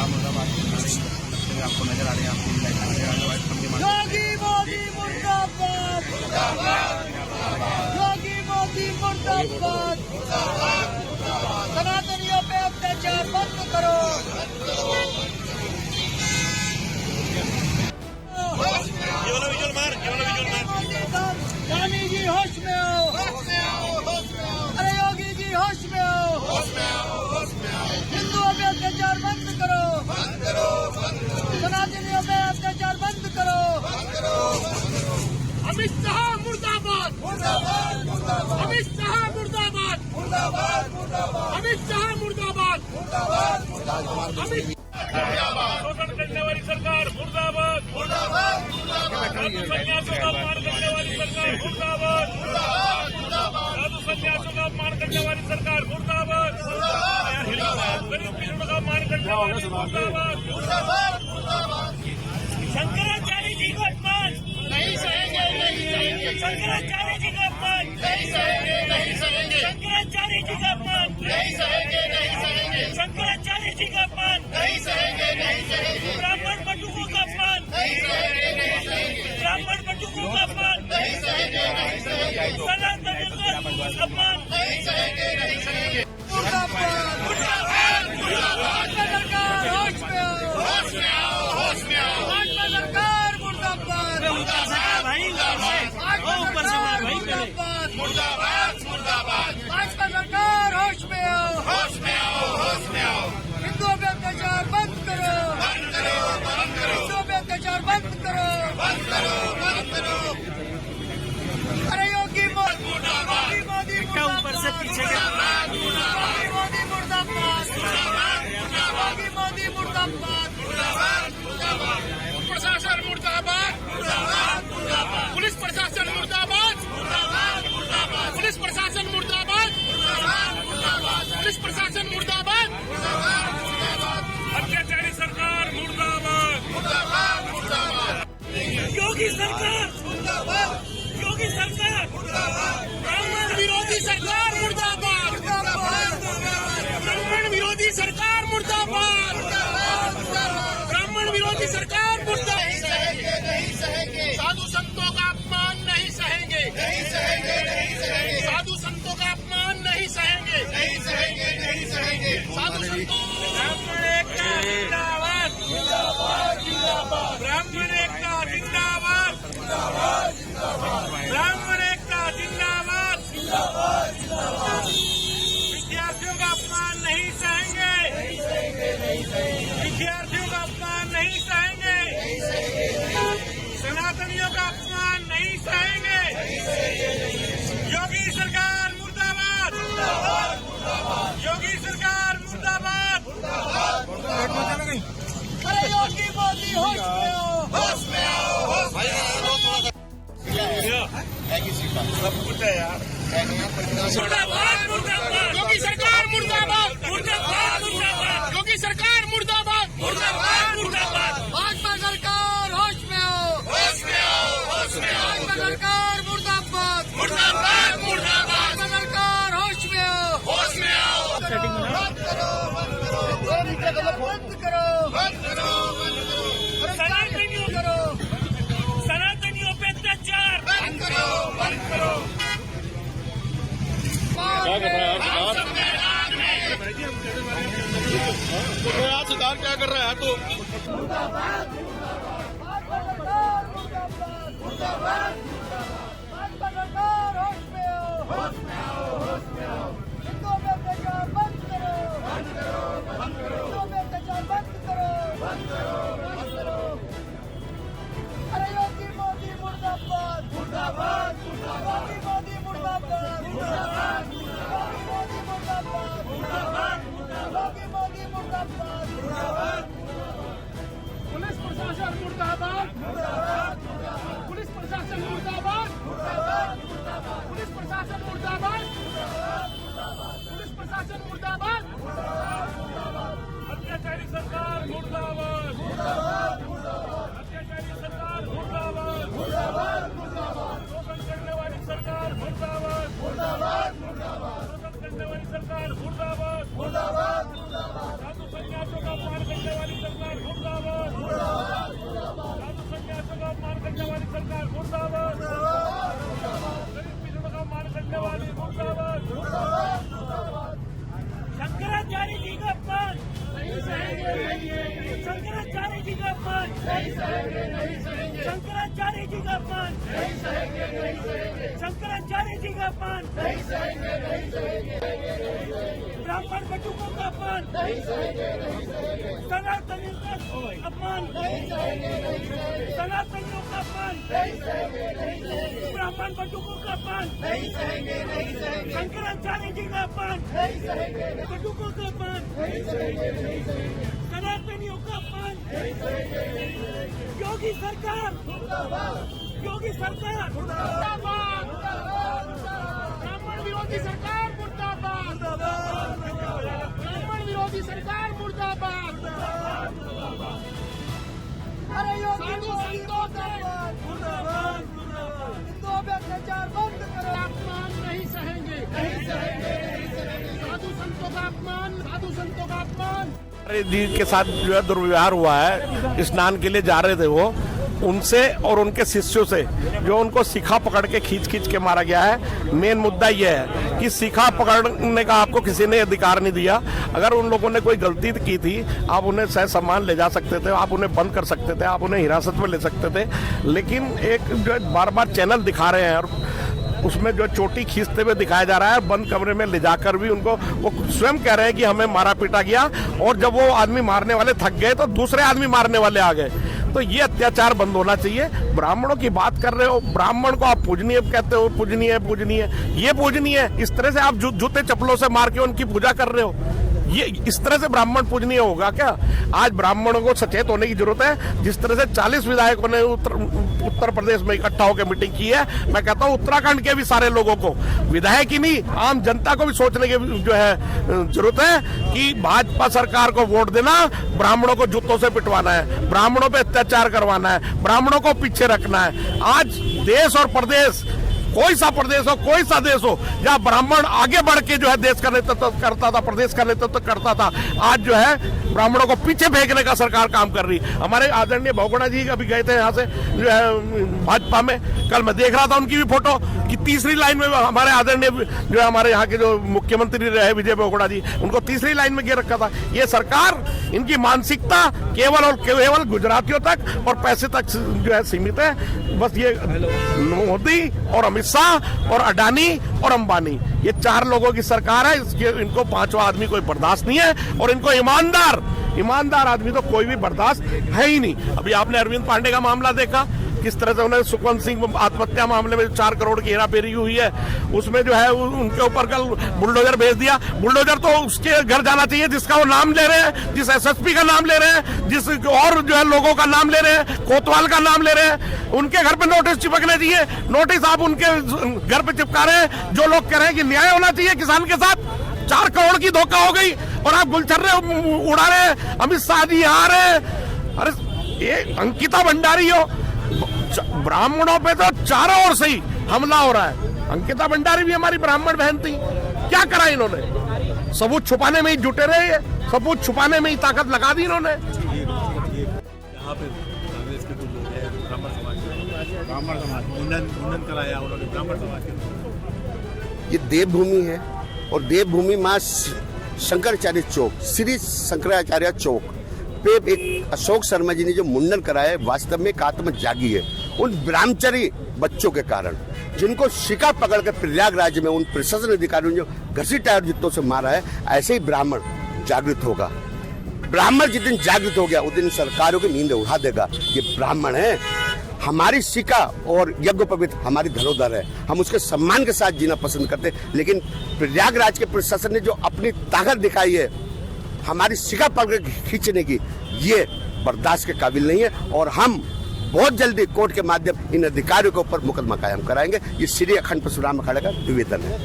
मुर्दाबाद आपको नजर आ रहे हैं। आपकी योगी मोदी मुर्दाबाद, योगी मोदी मुर्दाबाद, सनातनियों पे अत्याचार बंद करो। गांधी जी होश में आओ, अरे योगी जी होश में आओ, हिंदुओं पे अत्याचार बंद करो, सनातनियों पे अत्याचार बंद करो। अमित शाह मुर्दाबाद, अमित शाह मुर्दाबाद, अमित शाह मुर्दाबाद, अमित शोषण करने वाली सरकार मुर्दाबाद, साधु संन्यासों का अपमान करने वाली सरकार मुर्दाबाद, साधु संन्यासों का अपमान करने वाली सरकार मुर्दाबाद, गरीब पीड़ितों का अपमान करने वाली मुर्दाबाद। शंकराचार्य जी का अपमान नहीं सहेंगे, नहीं सहेंगे। शंकराचार्य जी का अपमान नहीं सहेंगे, नहीं सहेंगे। शंकराचार्य जी का अपमान नहीं सहेंगे, नहीं सहेंगे। शंकराचार्य जी का अपमान नहीं सहेंगे, नहीं सहेंगे। ब्राह्मण बटुकों का अपमान नहीं सहेंगे, नहीं सहेंगे। ब्राह्मण बटुकों का अपमान नहीं सहेंगे, नहीं सहेंगे। सनातनियों का अपमान नहीं सहेंगे, नहीं सहेंगे। मुर्दाबाद, मुर्दाबाद, मुर्दाबाद। सरकार होश में आओ, होश में आओ, होश में आओ। भाजपा सरकार मुर्दाबाद, भाई भाजपा सरकार मुर्दाबाद, मुर्दाबाद, मुर्दाबाद। भाजपा सरकार होश में आओ, होश में आओ, होश में आओ। हिंदुओं पे अत्याचार बंद करो, बंद करो, बंद करो, हिंदुओं पे अत्याचार बंद करो। बंद करो, बंद करो। अरे योगी मोदी, मुर्दाबाद। योगी मोदी ऊपर से पीछे मुर्दाबाद, योगी मोदी मुर्दाबाद, योगी मोदी मुर्दाबाद, मुर्दाबाद। प्रशासन मुर्दाबाद, मुर्दाबाद। पुलिस प्रशासन मुर्दाबाद, मुर्दाबाद। पुलिस प्रशासन मुर्दाबाद, मुर्दाबाद। पुलिस प्रशासन मुर्दाबाद, मुर्दाबाद। अत्याचारी सरकार मुर्दाबाद, मुर्दाबाद, मुर्दाबाद। योगी सरकार मुर्दाबाद, योगी सरकार मुर्दाबाद। ब्राह्मण विरोधी सरकार मुर्दाबाद, ब्राह्मण विरोधी सरकार मुर्दाबाद, ब्राह्मण विरोधी सरकार मुर्दाबाद। नहीं सहेंगे, नहीं सहेंगे। साधु संतों का अपमान नहीं सहेंगे, नहीं सहेंगे, नहीं सहेंगे। साधु संतों का अपमान नहीं सहेंगे, नहीं सहेंगे, नहीं सहेंगे। साधु संतों ब्राह्मण एकता जिंदाबाद, जिंदाबाद, जिंदाबाद। ब्राह्मण एकता जिंदाबाद, जिंदाबाद, जिंदाबाद। ब्राह्मण एकता जिंदाबाद, जिंदाबाद, जिंदाबाद। विद्यार्थियों का अपमान नहीं सहेंगे, नहीं सहेंगे, नहीं सहेंगे। विद्यार्थियों का अपमान नहीं सहेंगे, नहीं सहेंगे। सनातनियों का अपमान नहीं सहेंगे, नहीं सहेंगे, नहीं सहेंगे। योगी सरकार मुर्दाबाद, मुर्दाबाद, मुर्दाबाद। योगी सरकार मुर्दाबाद, मुर्दाबाद, मुर्दाबाद। अरे योगी मोदी होश में आओ, होश में आओ, होश में आओ। सब कुछ है यार। मुर्दाबाद, मुर्दाबाद। योगी सरकार मुर्दाबाद, मुर्दाबाद, मुर्दाबाद। योगी सरकार मुर्दाबाद, मुर्दाबाद, मुर्दाबाद। भाजपा सरकार होश में आओ, होश में आओ, होश में आओ। भाजपा सरकार मुर्दाबाद, मुर्दाबाद, मुर्दाबाद। भाजपा सरकार होश में आओ, होश में आओ। बंद करो, बंद करो, बंद करो, बंद करो, बंद करो, बंद करो। सनातनियों करो, सनातनियों पे अत्याचार बंद करो, बंद करो। हम सब मैदान में। सुधार क्या कर रहा है तो भाजपा सरकार मुर्दाबाद, मुर्दाबाद, भाजपा सरकार होश में आओ, होश में आओ, होश में आओ। हिंदुओं पे अत्याचार बंद करो, बंद करो, बंद करो। हिंदुओं पे अत्याचार बंद करो, बंद करो, बंद करो। अरे योगी मोदी मुर्दाबाद, मुर्दाबाद, मुर्दाबाद। योगी मोदी मुर्दाबाद, मुर्दाबाद, मुर्दाबाद। योगी मोदी मुर्दाबाद, मुर्दाबाद, मुर्दाबाद। योगी मोदी मुर्दाबाद, मुर्दाबाद। पुलिस प्रशासन मुर्दाबाद, मुर्दाबाद, मुर्दाबाद। पुलिस प्रशासन मुर्दाबाद, मुर्दाबाद, मुर्दाबाद। पुलिस प्रशासन मुर्दाबाद। शंकराचार्य जी का अपमान शंकराचार्य जी का अपमान शंकराचार्य जी का अपमान शंकराचार्य जी का अपमान ब्राह्मण बटुकों का अपमान सनातनियों का अपमान सनातनियों का अपमान ब्राह्मण बटुकों का अपमान शंकराचार्य जी का अपमान बटुकों का अपमान सनातनियों का अपमान योगी सरकार योगी सरकार ब्राह्मण विरोधी सरकार मुर्दाबाद ब्राह्मण विरोधी सरकार मुर्दाबाद अरे योगी साधु संतों का हिंदुओं पे अत्याचार बंद करो अपमान नहीं सहेंगे साधु संतों का अपमान साधु संतों का अपमान जी के साथ जो है दुर्व्यवहार हुआ है, स्नान के लिए जा रहे थे वो, उनसे और उनके शिष्यों से जो उनको शिखा पकड़ के खींच के मारा गया है। मेन मुद्दा ये है कि शिखा पकड़ने का आपको किसी ने अधिकार नहीं दिया। अगर उन लोगों ने कोई गलती की थी, आप उन्हें सह सम्मान ले जा सकते थे, आप उन्हें बंद कर सकते थे, आप उन्हें हिरासत में ले सकते थे। लेकिन एक जो बार बार चैनल दिखा रहे हैं और उसमें जो चोटी खींचते हुए दिखाया जा रहा है, बंद कमरे में ले जाकर भी उनको वो स्वयं कह रहे हैं कि हमें मारा पीटा गया, और जब वो आदमी मारने वाले थक गए तो दूसरे आदमी मारने वाले आ गए। तो ये अत्याचार बंद होना चाहिए। ब्राह्मणों की बात कर रहे हो, ब्राह्मण को आप पूजनीय कहते हो, पूजनीय ये पूजनीय इस तरह से आप जूते चप्पलों से मार के उनकी पूजा कर रहे हो, ये इस तरह से ब्राह्मण पूजनीय होगा क्या? आज ब्राह्मणों को सचेत होने की जरूरत है। जिस तरह से 40 विधायकों ने उत्तर प्रदेश में इकट्ठा होकर मीटिंग की है, मैं कहता हूं उत्तराखंड के भी सारे लोगों को, विधायक ही नहीं आम जनता को भी सोचने की जो है जरूरत है कि भाजपा सरकार को वोट देना, ब्राह्मणों को जूतों से पिटवाना है, ब्राह्मणों पे अत्याचार करवाना है, ब्राह्मणों को पीछे रखना है। आज देश और प्रदेश, कोई सा प्रदेश हो, कोई सा देश हो, जहाँ ब्राह्मण आगे बढ़ के जो है देश का नेतृत्व करता था, प्रदेश का नेतृत्व करता था, आज जो है ब्राह्मणों को पीछे फेंकने का सरकार काम कर रही। हमारे आदरणीय बहुगुणा जी अभी गए थे यहाँ से जो है भाजपा में, कल मैं देख रहा था उनकी भी फोटो कि तीसरी लाइन में हमारे आदरणीय जो है हमारे यहाँ के जो मुख्यमंत्री रहे विजय बहुगुणा जी, उनको तीसरी लाइन में गिर रखा था। ये सरकार, इनकी मानसिकता केवल और केवल गुजरातियों तक और पैसे तक जो है सीमित है। बस ये मोदी और अमित शाह और अडानी और अंबानी, ये 4 लोगों की सरकार है। इनको 5वां आदमी कोई बर्दाश्त नहीं है, और इनको ईमानदार आदमी तो कोई भी बर्दाश्त है ही नहीं। अभी आपने अरविंद पांडे का मामला देखा, किस तरह से उन्हें सुखवंत सिंह आत्महत्या मामले में 4 करोड़ की हेराफेरी हुई है, उसमें जो है उनके ऊपर कल बुलडोजर भेज दिया। बुलडोजर तो उसके घर जाना चाहिए जिसका वो नाम ले रहे हैं, जिस एसएसपी का नाम ले रहे हैं, जिस और जो है लोगों का नाम ले रहे हैं, कोतवाल का नाम ले रहे हैं, उनके घर पे नोटिस चिपकने चाहिए। नोटिस आप उनके घर पे चिपका रहे हैं। जो लोग कह रहे हैं कि न्याय होना चाहिए किसान के साथ, 4 करोड़ की धोखा हो गई और आप गुलछर्रे उड़ा रहे हैं। अमित शाह जी आ रहे हैं, अरे ये अंकिता भंडारी हो, ब्राह्मणों पे तो चारों ओर से ही हमला हो रहा है। अंकिता भंडारी भी हमारी ब्राह्मण बहन थी, क्या करा इन्होंने? सबूत छुपाने में ही जुटे रहे, सबूत छुपाने में ही ताकत लगा दी इन्होंने। यहाँ पे कांग्रेस के कुछ लोग हैं, ब्राह्मण समाज मुंडन कराया उन्होंने ब्राह्मण समाज के। ये देवभूमि है, और देवभूमि मां शंकराचार्य चौक, श्री शंकराचार्य चौक पे एक अशोक शर्मा जी ने जो मुंडन कराया है, वास्तव में एक आत्मा जागी है उन ब्रह्मचारी बच्चों के कारण, जिनको शिका पकड़कर प्रयागराज में उन प्रशासन अधिकारियों ने जो घसीटा टायर जूतों से मारा है। ऐसे ही ब्राह्मण जागृत होगा। ब्राह्मण जिस दिन जागृत हो गया, उस दिन सरकारों की नींद उड़ा देगा। ये ब्राह्मण है, हमारी शिका और यज्ञोपवीत हमारी धरोहर है, हम उसके सम्मान के साथ जीना पसंद करते हैं। लेकिन प्रयागराज के प्रशासन ने जो अपनी ताकत दिखाई है हमारी शिका पकड़ खींचने की, ये बर्दाश्त के काबिल नहीं है। और हम बहुत जल्दी कोर्ट के माध्यम इन अधिकारियों के ऊपर मुकदमा कायम कराएंगे। ये श्री अखंड परशुराम अखाड़े का निवेदन है।